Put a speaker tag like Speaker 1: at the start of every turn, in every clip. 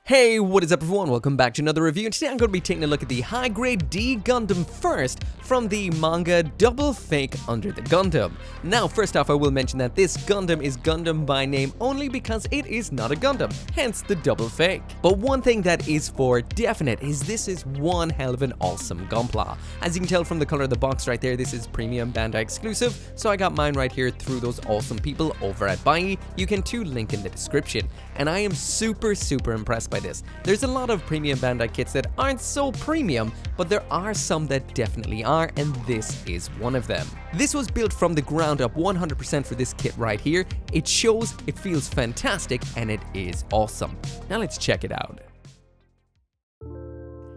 Speaker 1: Hey, what is up everyone? Welcome back to another review, and today I'm going to be taking a look at the high-grade D Gundam First from the manga Double Fake Under the Gundam. Now, first off, I will mention that this Gundam is Gundam by name only because it is not a Gundam, hence the double fake. But one thing that is for definite is this is one hell of an awesome gunpla. As you can tell from the color of the box right there, this is premium Bandai exclusive, so I got mine right here through those awesome people over at Bai. You can too link in the description. And I am super impressed by this. There's a lot of premium Bandai kits that aren't so premium, but there are some that definitely are, and this is one of them. This was built from the ground up 100% for this kit right here. It shows, it feels fantastic, and it is awesome. Now let's check it out.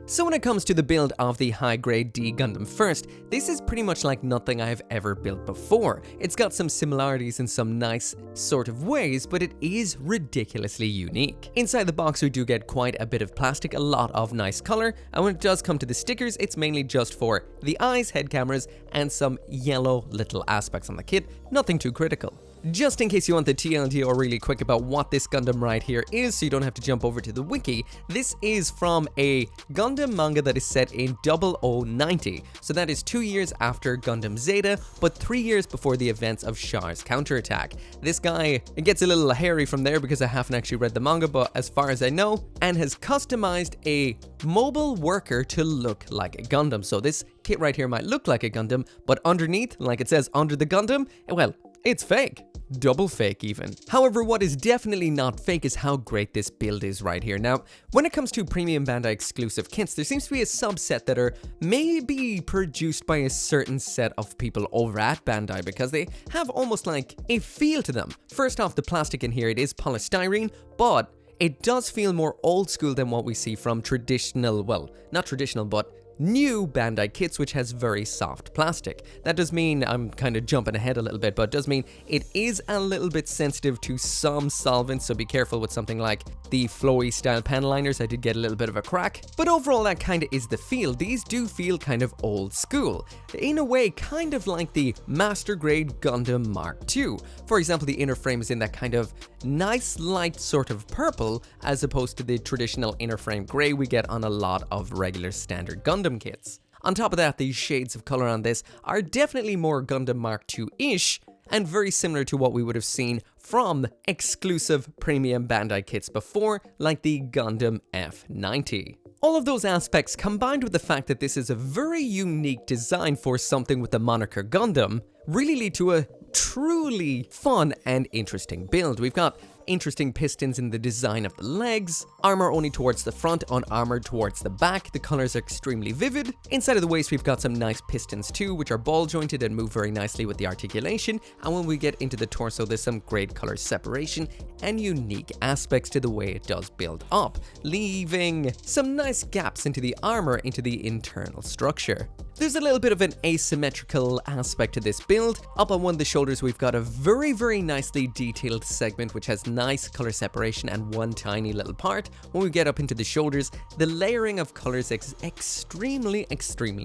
Speaker 1: So when it comes to the build of the high-grade D Gundam First, this is pretty much like nothing I've ever built before. It's got some similarities in some nice sort of ways, but it is ridiculously unique. Inside the box we do get quite a bit of plastic, a lot of nice color, and when it does come to the stickers, it's mainly just for the eyes, head cameras, and some yellow little aspects on the kit, nothing too critical. Just in case you want the TLD or really quick about what this Gundam right here is, so you don't have to jump over to the wiki, this is from a Gundam manga that is set in 0090. So that is 2 years after Gundam Zeta, but 3 years before the events of Char's counterattack. This guy, it gets a little hairy from there because I haven't actually read the manga, but as far as I know, and has customized a mobile worker to look like a Gundam. So this kit right here might look like a Gundam, but underneath, like it says under the Gundam, well, it's fake. Double fake even. However, what is definitely not fake is how great this build is right here. Now, when it comes to premium Bandai exclusive kits, there seems to be a subset that are maybe produced by a certain set of people over at Bandai because they have almost like a feel to them. First off, the plastic in here, it is polystyrene, but it does feel more old school than what we see from traditional, well, not traditional, but new Bandai kits, which has very soft plastic. That does mean, I'm kind of jumping ahead a little bit, but it does mean it is a little bit sensitive to some solvents, so be careful with something like the flowy style panel liners. I did get a little bit of a crack, but overall that kind of is the feel. These do feel kind of old school. In a way, kind of like the Master Grade Gundam Mark II. For example, the inner frame is in that kind of nice light sort of purple, as opposed to the traditional inner frame gray we get on a lot of regular standard Gundam kits. On top of that, these shades of color on this are definitely more Gundam Mark II-ish, and very similar to what we would have seen from exclusive premium Bandai kits before, like the Gundam F90. All of those aspects, combined with the fact that this is a very unique design for something with the moniker Gundam, really lead to a truly fun and interesting build. We've got interesting pistons in the design of the legs, armor only towards the front, unarmored towards the back. The colors are extremely vivid. Inside of the waist we've got some nice pistons too, which are ball jointed and move very nicely with the articulation, and when we get into the torso there's some great color separation and unique aspects to the way it does build up, leaving some nice gaps into the armor, into the internal structure. There's a little bit of an asymmetrical aspect to this build. Up on one of the shoulders we've got a very nicely detailed segment which has nice color separation and one tiny little part. When we get up into the shoulders, the layering of colors is extremely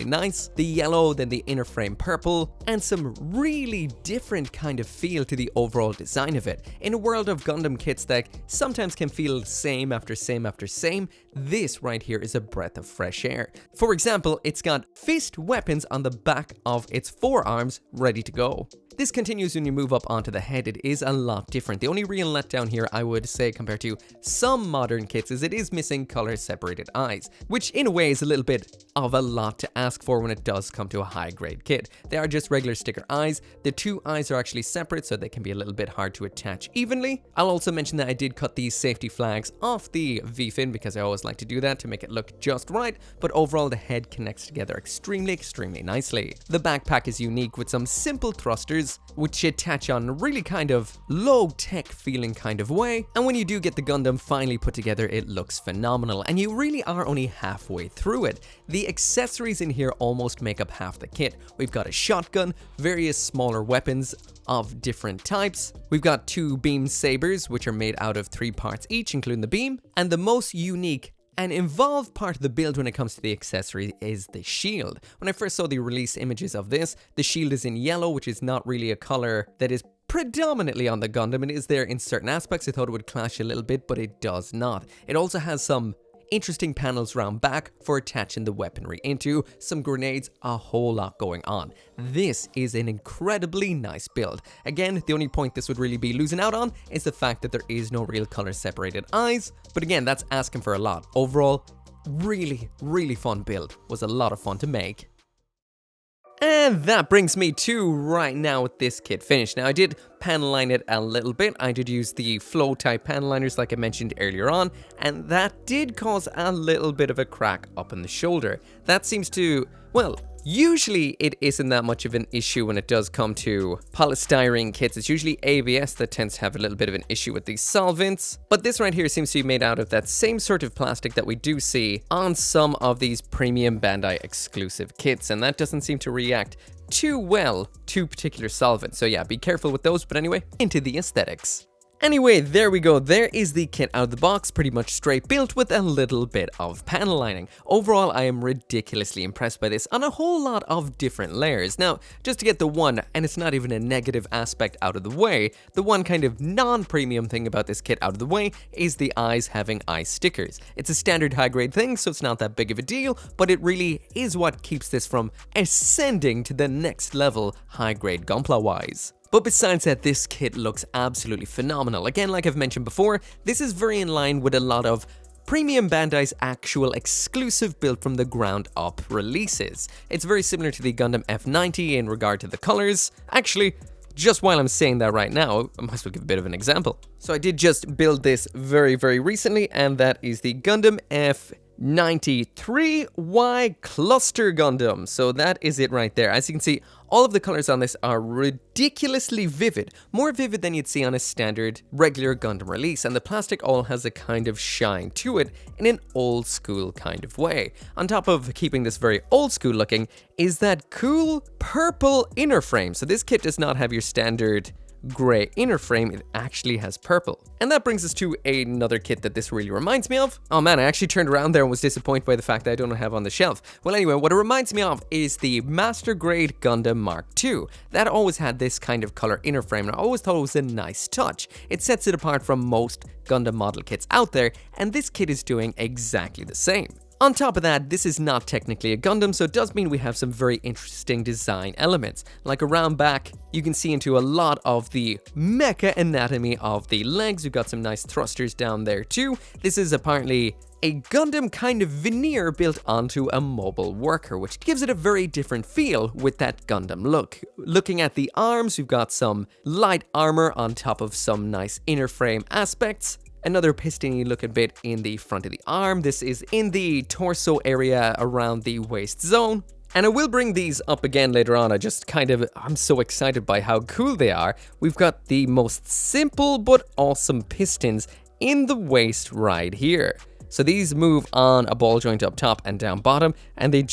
Speaker 1: nice. The yellow, then the inner frame purple, and some really different kind of feel to the overall design of it. In a world of Gundam kits that sometimes can feel same after same, this right here is a breath of fresh air. For example, it's got fist weapons on the back of its forearms ready to go. This continues when you move up onto the head. It is a lot different. The only real letdown here, I would say, compared to some modern kits, is it is missing color separated eyes, which in a way is a little bit of a lot to ask for when it does come to a high grade kit. They are just regular sticker eyes. The two eyes are actually separate, so they can be a little bit hard to attach evenly. I'll also mention that I did cut these safety flags off the V-fin because I always like to do that to make it look just right, but overall the head connects together extremely nicely. The backpack is unique with some simple thrusters which attach on a really kind of low-tech feeling kind of way, and when you do get the Gundam finally put together, it looks phenomenal, and you really are only halfway through it. The accessories in here almost make up half the kit. We've got a shotgun, various smaller weapons of different types. We've got 2 beam sabers, which are made out of 3 parts each, including the beam, and the most unique An involved part of the build when it comes to the accessory is the shield. When I first saw the release images of this, the shield is in yellow, which is not really a color that is predominantly on the Gundam. It is there in certain aspects. I thought it would clash a little bit, but it does not. It also has some interesting panels round back for attaching the weaponry into, some grenades, a whole lot going on. This is an incredibly nice build. Again, the only point this would really be losing out on is the fact that there is no real color separated eyes, but again, that's asking for a lot. Overall, really fun build. Was a lot of fun to make. And that brings me to right now with this kit finished. Now I did panel line it a little bit. I did use the flow type panel liners like I mentioned earlier on, and that did cause a little bit of a crack up in the shoulder. That seems to, well, usually it isn't that much of an issue when it does come to polystyrene kits. It's usually ABS that tends to have a little bit of an issue with these solvents. But this right here seems to be made out of that same sort of plastic that we do see on some of these premium Bandai exclusive kits. And that doesn't seem to react too well to particular solvents. So yeah, be careful with those. But anyway, into the aesthetics. Anyway, there we go. There is the kit out of the box, pretty much straight built with a little bit of panel lining. Overall, I am ridiculously impressed by this on a whole lot of different layers. Now, just to get the one, and it's not even a negative aspect out of the way, the one kind of non-premium thing about this kit out of the way is the eyes having eye stickers. It's a standard high-grade thing, so it's not that big of a deal, but it really is what keeps this from ascending to the next level high-grade gunpla-wise. But besides that, this kit looks absolutely phenomenal. Again, like I've mentioned before, this is very in line with a lot of Premium Bandai's actual exclusive build from the ground up releases. It's very similar to the Gundam F90 in regard to the colors. Actually, just while I'm saying that right now, I might as well give a bit of an example. So I did just build this very recently, and that is the Gundam F93Y Cluster Gundam. So that is it right there. As you can see, all of the colors on this are ridiculously vivid, more vivid than you'd see on a standard regular Gundam release, and the plastic all has a kind of shine to it in an old school kind of way. On top of keeping this very old school looking is that cool purple inner frame. So this kit does not have your standard grey inner frame, it actually has purple. And that brings us to another kit that this really reminds me of. Oh man, I actually turned around there and was disappointed by the fact that I don't have on the shelf. Well anyway, what it reminds me of is the Master Grade Gundam Mark II. That always had this kind of color inner frame, and I always thought it was a nice touch. It sets it apart from most Gundam model kits out there, and this kit is doing exactly the same. On top of that, this is not technically a Gundam, so it does mean we have some very interesting design elements. Like around back, you can see into a lot of the mecha anatomy of the legs. We've got some nice thrusters down there too. This is apparently a Gundam kind of veneer built onto a mobile worker, which gives it a very different feel with that Gundam look. Looking at the arms, we've got some light armor on top of some nice inner frame aspects. Another pistony looking bit in the front of the arm. This is in the torso area around the waist zone. And I will bring these up again later on. I'm so excited by how cool they are. We've got the most simple but awesome pistons in the waist right here. So these move on a ball joint up top and down bottom, and they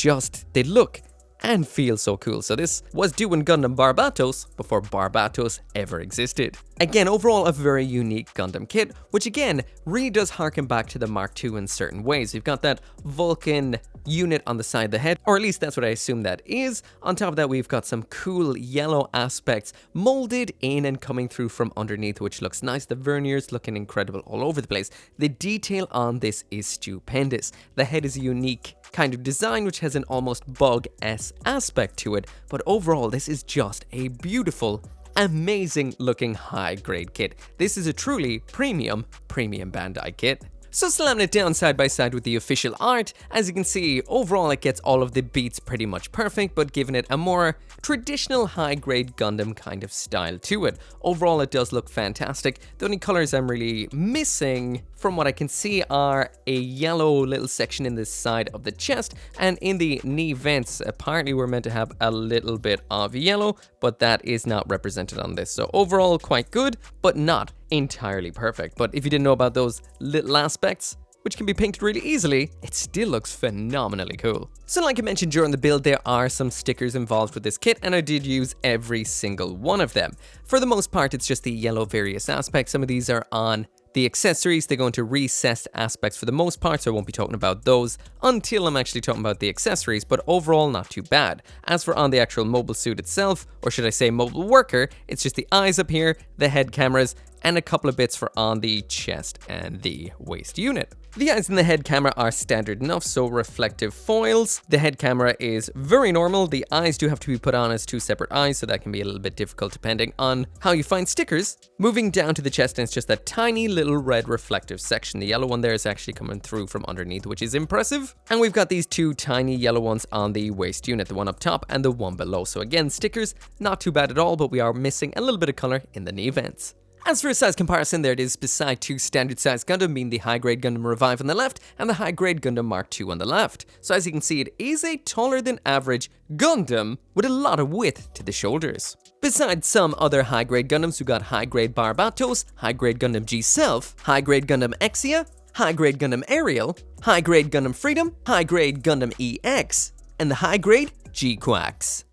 Speaker 1: look and feel so cool. So this was doing Gundam Barbatos before Barbatos ever existed. Again, overall a very unique Gundam kit, which again really does harken back to the Mark II in certain ways. We've got that Vulcan unit on the side of the head, or at least that's what I assume that is. On top of that, we've got some cool yellow aspects molded in and coming through from underneath, which looks nice. The verniers looking incredible all over the place. The detail on this is stupendous. The head is a unique kind of design which has an almost bug-esque aspect to it, but overall this is just a beautiful, amazing looking high grade kit. This is a truly premium Bandai kit. So slamming it down side by side with the official art, as you can see, overall it gets all of the beats pretty much perfect, but giving it a more traditional high-grade Gundam kind of style to it. Overall it does look fantastic. The only colors I'm really missing from what I can see are a yellow little section in the side of the chest, and in the knee vents, apparently we're meant to have a little bit of yellow, but that is not represented on this. So overall quite good, but not entirely perfect. But if you didn't know about those little aspects, which can be painted really easily, it still looks phenomenally cool. So like I mentioned during the build, there are some stickers involved with this kit, and I did use every single one of them. For the most part, it's just the yellow various aspects. Some of these are on The accessories, they go into recessed aspects for the most part, so I won't be talking about those until I'm actually talking about the accessories, but overall not too bad. As for on the actual mobile suit itself, or should I say mobile worker, it's just the eyes up here, the head cameras, and a couple of bits for on the chest and the waist unit. The eyes and the head camera are standard enough, so reflective foils. The head camera is very normal. The eyes do have to be put on as two separate eyes, so that can be a little bit difficult depending on how you find stickers. Moving down to the chest, and it's just that tiny little red reflective section. The yellow one there is actually coming through from underneath, which is impressive. And we've got these two tiny yellow ones on the waist unit, the one up top and the one below. So again, stickers, not too bad at all, but we are missing a little bit of color in the knee vents. As for a size comparison, there it is beside two standard size Gundam, being the high-grade Gundam Revive on the left and the high-grade Gundam Mark II on the left. So as you can see, it is a taller than average Gundam with a lot of width to the shoulders. Besides some other high-grade Gundams, we got high-grade Barbatos, high-grade Gundam G-Self, high-grade Gundam Exia, high-grade Gundam Ariel, high-grade Gundam Freedom, high-grade Gundam EX, and the high-grade G-Quax.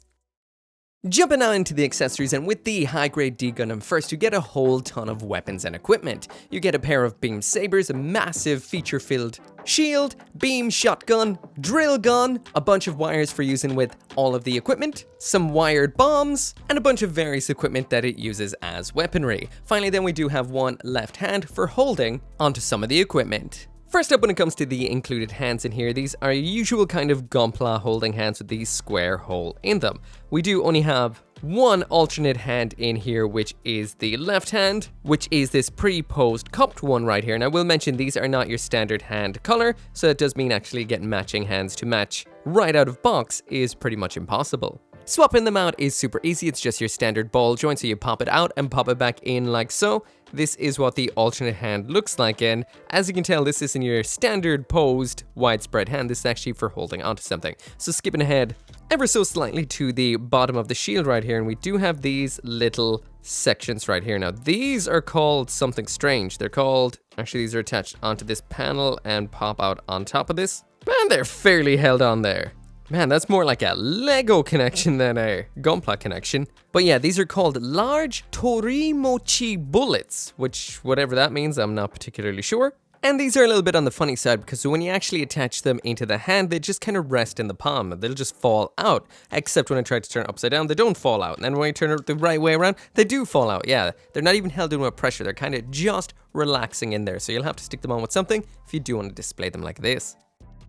Speaker 1: Jumping now into the accessories, and with the high-grade D Gundam First, you get a whole ton of weapons and equipment. You get a pair of beam sabers, a massive feature-filled shield, beam shotgun, drill gun, a bunch of wires for using with all of the equipment, some wired bombs, and a bunch of various equipment that it uses as weaponry. Finally, then we do have one left hand for holding onto some of the equipment. First up, when it comes to the included hands in here, these are your usual kind of gunpla holding hands with the square hole in them. We do only have one alternate hand in here, which is the left hand, which is this pre-posed cupped one right here. And I will mention these are not your standard hand color, so that does mean actually getting matching hands to match right out of box is pretty much impossible. Swapping them out is super easy. It's just your standard ball joint, so you pop it out and pop it back in like so. This is what the alternate hand looks like, and as you can tell, this isn't your standard posed widespread hand. This is actually for holding onto something. So skipping ahead ever so slightly to the bottom of the shield right here, and we do have these little sections right here. Now these are called something strange. They're called, actually these are attached onto this panel and pop out on top of this. Man, they're fairly held on there. Man, that's more like a Lego connection than a gunpla connection. But yeah, these are called large Torimochi bullets, which whatever that means, I'm not particularly sure. And these are a little bit on the funny side, because when you actually attach them into the hand, they just kind of rest in the palm. They'll just fall out, except when I try to turn it upside down, they don't fall out. And then when I turn it the right way around, they do fall out. Yeah, they're not even held in with pressure. They're kind of just relaxing in there. So you'll have to stick them on with something if you do want to display them like this.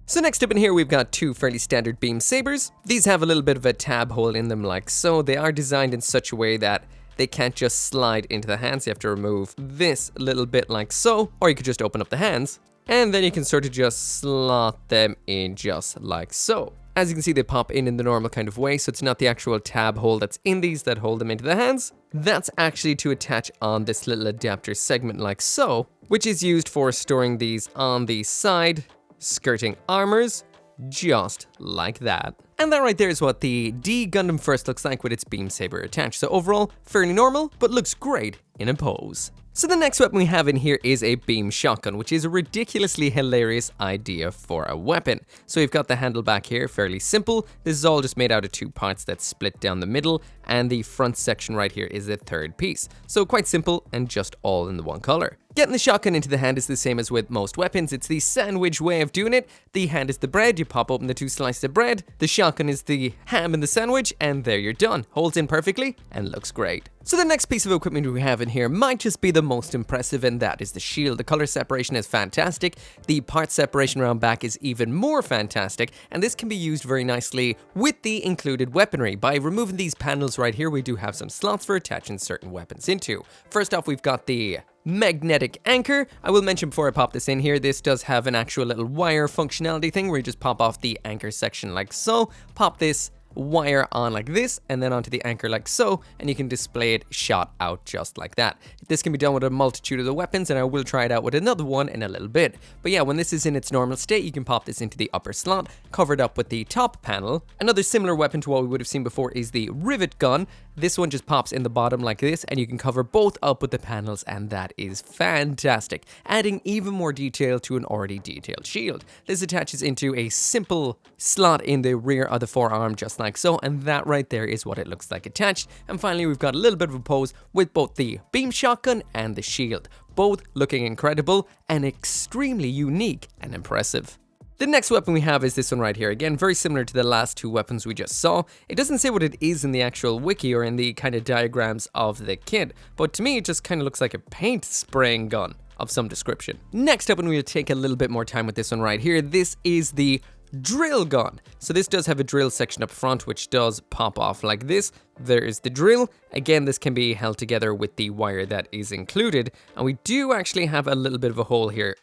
Speaker 1: So next up in here, we've got two fairly standard beam sabers. These have a little bit of a tab hole in them like so. They are designed in such a way that they can't just slide into the hands. You have to remove this little bit like so, or you could just open up the hands, and then you can sort of just slot them in just like so. As you can see, they pop in the normal kind of way, so it's not the actual tab hole that's in these that hold them into the hands. That's actually to attach on this little adapter segment like so, which is used for storing these on the side, skirting armors, just like that. And that right there is what the D Gundam First looks like with its beam saber attached. So overall, fairly normal, but looks great in a pose. So the next weapon we have in here is a beam shotgun, which is a ridiculously hilarious idea for a weapon. So we've got the handle back here, fairly simple. This is all just made out of two parts that split down the middle, and the front section right here is the third piece. So quite simple and just all in the one color. Getting the shotgun into the hand is the same as with most weapons. It's the sandwich way of doing it. The hand is the bread, you pop open the two slices of bread, the shotgun is the ham in the sandwich, and there you're done. Holds in perfectly and looks great. So the next piece of equipment we have in here might just be the most impressive, and that is the shield. The color separation is fantastic. The part separation around back is even more fantastic, and this can be used very nicely with the included weaponry. By removing these panels right here, we do have some slots for attaching certain weapons into. First off, we've got the magnetic anchor. I will mention before I pop this in here, this does have an actual little wire functionality thing where you just pop off the anchor section like so, pop this wire on like this, and then onto the anchor like so, and you can display it shot out just like that. This can be done with a multitude of the weapons, and I will try it out with another one in a little bit. But yeah, when this is in its normal state, you can pop this into the upper slot, covered up with the top panel. Another similar weapon to what we would have seen before is the rivet gun. this one just pops in the bottom like this, and you can cover both up with the panels, and that is fantastic, adding even more detail to an already detailed shield. This attaches into a simple slot in the rear of the forearm just like so, and that right there is what it looks like attached. And finally, we've got a little bit of a pose with both the beam shotgun and the shield, both looking incredible and extremely unique and impressive. The next weapon we have is this one right here. Again, very similar to the last two weapons we just saw. It doesn't say what it is in the actual wiki or in the kind of diagrams of the kit, but to me it just kind of looks like a paint spraying gun of some description. Next up, and we'll take a little bit more time with this one right here, this is the drill gun. So this does have a drill section up front, which does pop off like this. There is the drill. Again, this can be held together with the wire that is included, and we do actually have a little bit of a hole here.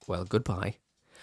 Speaker 1: Well, goodbye.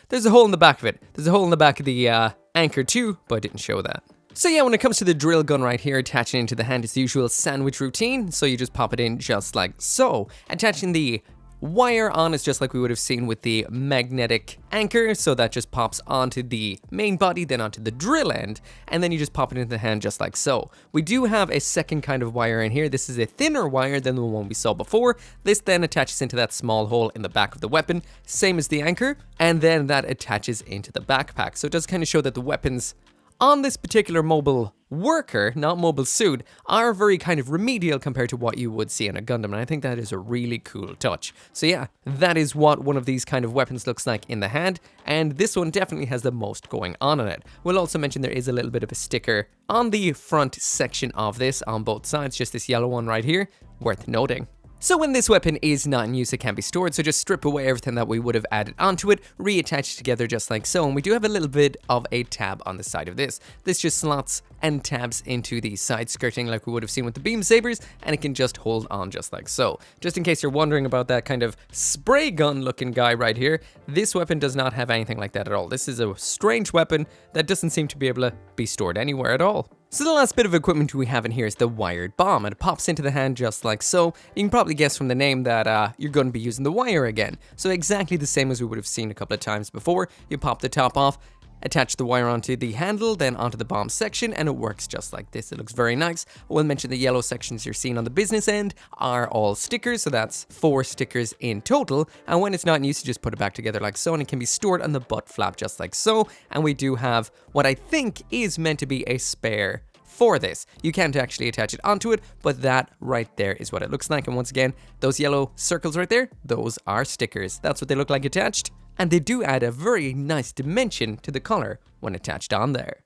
Speaker 1: There's a hole in the back of it. There's a hole in the back of the anchor too, but I didn't show that. So yeah, when it comes to the drill gun right here, attaching into the hand is the usual sandwich routine. So you just pop it in just like so. Attaching the wire on is just like we would have seen with the magnetic anchor, so that just pops onto the main body, then onto the drill end, and then you just pop it into the hand just like so. We do have a second kind of wire in here. This is a thinner wire than the one we saw before. This then attaches into that small hole in the back of the weapon, same as the anchor, and then that attaches into the backpack. So it does kind of show that the weapons on this particular mobile worker, not mobile suit, are very kind of remedial compared to what you would see in a Gundam, and I think that is a really cool touch. So yeah, that is what one of these kind of weapons looks like in the hand, and this one definitely has the most going on in it. We'll also mention there is a little bit of a sticker on the front section of this on both sides, just this yellow one right here, worth noting. So when this weapon is not in use, it can be stored, so just strip away everything that we would have added onto it, reattach it together just like so, and we do have a little bit of a tab on the side of this. This just slots and tabs into the side skirting like we would have seen with the beam sabers, and it can just hold on just like so. Just in case you're wondering about that kind of spray gun looking guy right here, this weapon does not have anything like that at all. This is a strange weapon that doesn't seem to be able to be stored anywhere at all. So the last bit of equipment we have in here is the wired bomb, and it pops into the hand just like so. You can probably guess from the name that you're going to be using the wire again. So exactly the same as we would have seen a couple of times before. You pop the top off, attach the wire onto the handle, then onto the bomb section, and it works just like this. It looks very nice. I will mention the yellow sections you're seeing on the business end are all stickers, so that's 4 stickers in total, and when it's not in use, you just put it back together like so, and it can be stored on the butt flap just like so, and we do have what I think is meant to be a spare for this. You can't actually attach it onto it, but that right there is what it looks like, and once again, those yellow circles right there, those are stickers. That's what they look like attached, and they do add a very nice dimension to the color when attached on there.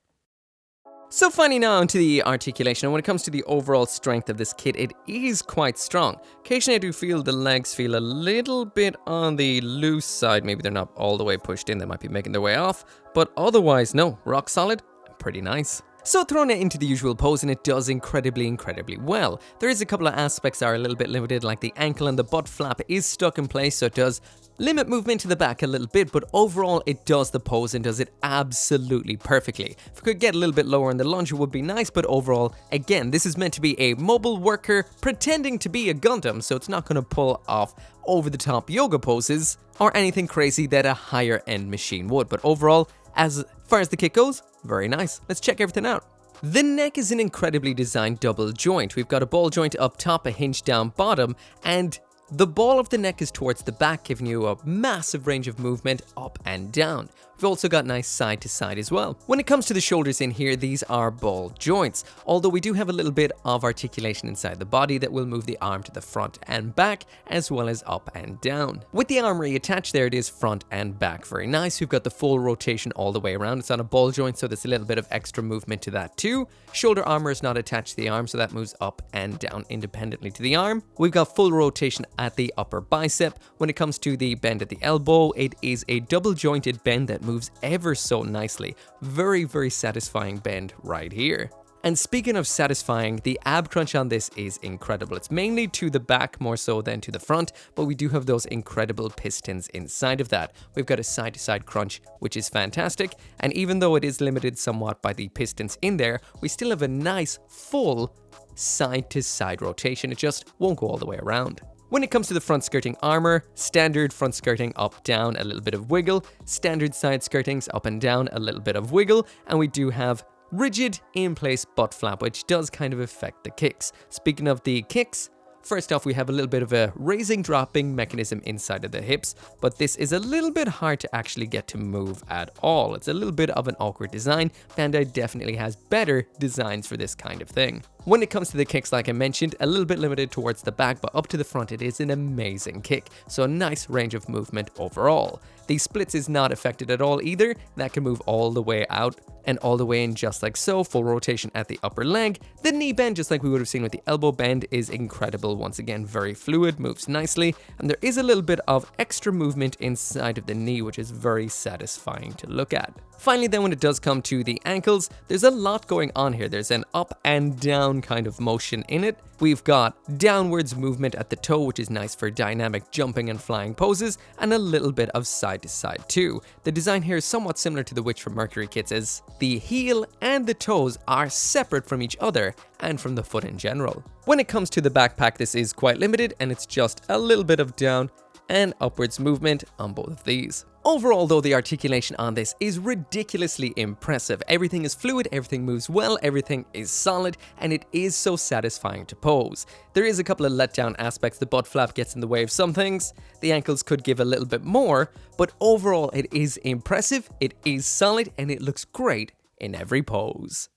Speaker 1: So finally now onto the articulation, and when it comes to the overall strength of this kit, it is quite strong. Occasionally I do feel the legs feel a little bit on the loose side. Maybe they're not all the way pushed in, they might be making their way off, but otherwise no, rock solid, pretty nice. So throwing it into the usual pose, and it does incredibly well. There is a couple of aspects that are a little bit limited, like the ankle and the butt flap is stuck in place, so it does limit movement to the back a little bit, but overall it does the pose and does it absolutely perfectly. If we could get a little bit lower in the lunge, it would be nice, but overall, again, this is meant to be a mobile worker pretending to be a Gundam, so it's not going to pull off over-the-top yoga poses or anything crazy that a higher end machine would, but overall, as far as the kit goes, very nice. Let's check everything out. The neck is an incredibly designed double joint. We've got a ball joint up top, a hinge down bottom, and the ball of the neck is towards the back, giving you a massive range of movement up and down. We've also got nice side to side as well. When it comes to the shoulders in here, these are ball joints, although we do have a little bit of articulation inside the body that will move the arm to the front and back, as well as up and down. With the arm reattached, there it is front and back. Very nice. We've got the full rotation all the way around. It's on a ball joint, so there's a little bit of extra movement to that too. Shoulder armor is not attached to the arm, so that moves up and down independently to the arm. We've got full rotation at the upper bicep. When it comes to the bend at the elbow, it is a double jointed bend that moves ever so nicely. Very satisfying bend right here. And speaking of satisfying, the ab crunch on this is incredible. It's mainly to the back more so than to the front, but we do have those incredible pistons inside of that. We've got a side-to-side crunch, which is fantastic, and even though it is limited somewhat by the pistons in there, we still have a nice full side-to-side rotation. It just won't go all the way around. When it comes to the front skirting armor, standard front skirting up, down, a little bit of wiggle, standard side skirtings up and down, a little bit of wiggle, and we do have rigid, in-place butt flap, which does kind of affect the kicks. Speaking of the kicks, first off, we have a little bit of a raising dropping mechanism inside of the hips, but this is a little bit hard to actually get to move at all. It's a little bit of an awkward design. Bandai definitely has better designs for this kind of thing. When it comes to the kicks, like I mentioned, a little bit limited towards the back, but up to the front it is an amazing kick, so a nice range of movement overall. The splits is not affected at all either. That can move all the way out and all the way in just like so, full rotation at the upper leg. The knee bend, just like we would have seen with the elbow bend, is incredible. Once again, very fluid, moves nicely, and there is a little bit of extra movement inside of the knee, which is very satisfying to look at. Finally then, when it does come to the ankles, there's a lot going on here. There's an up and down kind of motion in it. We've got downwards movement at the toe, which is nice for dynamic jumping and flying poses, and a little bit of side to side too. The design here is somewhat similar to the Witch from Mercury kits, as the heel and the toes are separate from each other and from the foot in general. When it comes to the backpack, this is quite limited, and it's just a little bit of down and upwards movement on both of these. Overall though, the articulation on this is ridiculously impressive. Everything is fluid, everything moves well, everything is solid, and it is so satisfying to pose. There is a couple of letdown aspects. The butt flap gets in the way of some things, the ankles could give a little bit more, but overall it is impressive, it is solid, and it looks great in every pose.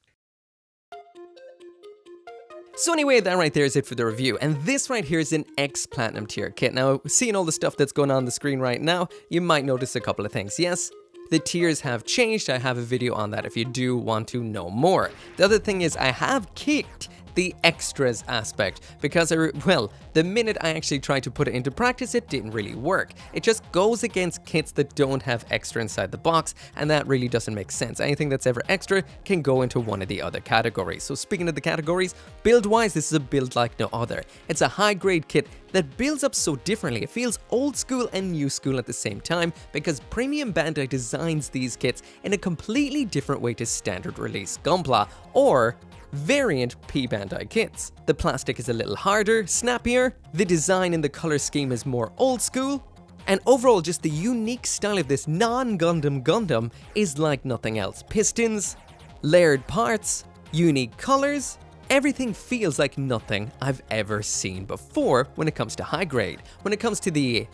Speaker 1: So anyway, that right there is it for the review, and this right here is an X Platinum tier kit. Now, seeing all the stuff that's going on the screen right now, you might notice a couple of things. Yes, the tiers have changed. I have a video on that if you do want to know more. The other thing is I have kicked the extras aspect because the minute I actually tried to put it into practice, it didn't really work. It just goes against kits that don't have extra inside the box, and that really doesn't make sense. Anything that's ever extra can go into one of the other categories. So speaking of the categories, build-wise, this is a build like no other. It's a high-grade kit that builds up so differently. It feels old school and new school at the same time because Premium Bandai designs these kits in a completely different way to standard release gunpla or variant P-Bandai kits. The plastic is a little harder, snappier, the design and the color scheme is more old school, and overall just the unique style of this non-Gundam Gundam is like nothing else. Pistons, layered parts, unique colors, everything feels like nothing I've ever seen before when it comes to high grade. When it comes to the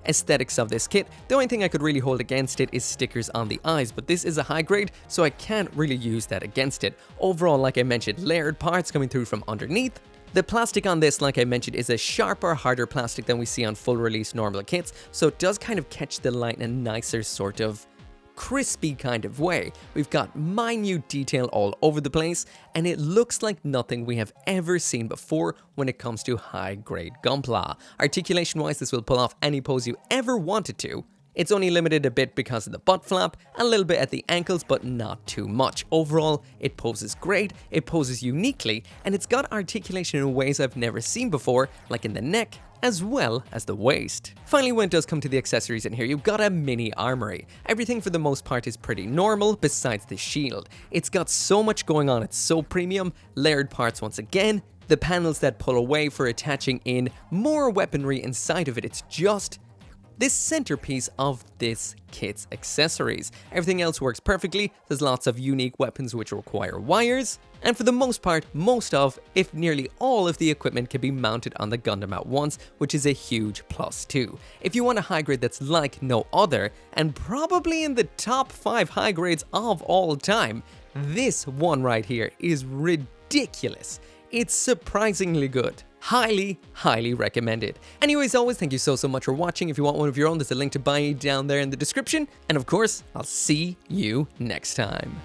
Speaker 1: aesthetics of this kit, the only thing I could really hold against it is stickers on the eyes, but this is a high grade, so I can't really use that against it. Overall, like I mentioned, layered parts coming through from underneath. The plastic on this, like I mentioned, is a sharper, harder plastic than we see on full release normal kits, so it does kind of catch the light in a nicer sort of crispy kind of way. We've got minute detail all over the place, and it looks like nothing we have ever seen before when it comes to high-grade gunpla. Articulation-wise, this will pull off any pose you ever wanted to. It's only limited a bit because of the butt flap, a little bit at the ankles, but not too much. Overall, it poses great, it poses uniquely, and it's got articulation in ways I've never seen before, like in the neck, as well as the waist. Finally, when it does come to the accessories in here, you've got a mini armory. Everything for the most part is pretty normal, besides the shield. It's got so much going on, it's so premium, layered parts once again, the panels that pull away for attaching in more weaponry inside of it. It's just this centerpiece of this kit's accessories. Everything else works perfectly. There's lots of unique weapons which require wires, and for the most part, most of, if nearly all of the equipment can be mounted on the Gundam at once, which is a huge plus too. If you want a high grade that's like no other, and probably in the top 5 high grades of all time, this one right here is ridiculous. It's surprisingly good. Highly, highly recommended. Anyways, always thank you so much for watching. If you want one of your own, there's a link to buy it down there in the description. And of course, I'll see you next time.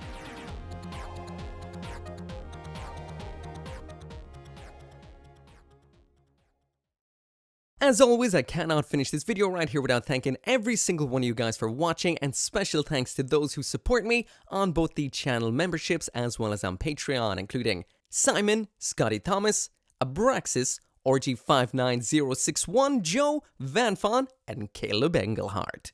Speaker 1: As always, I cannot finish this video right here without thanking every single one of you guys for watching, and special thanks to those who support me on both the channel memberships as well as on Patreon, including Simon, Scotty Thomas, Abraxas, Orgy59061, Joe, Vanfon, and Caleb Engelhardt.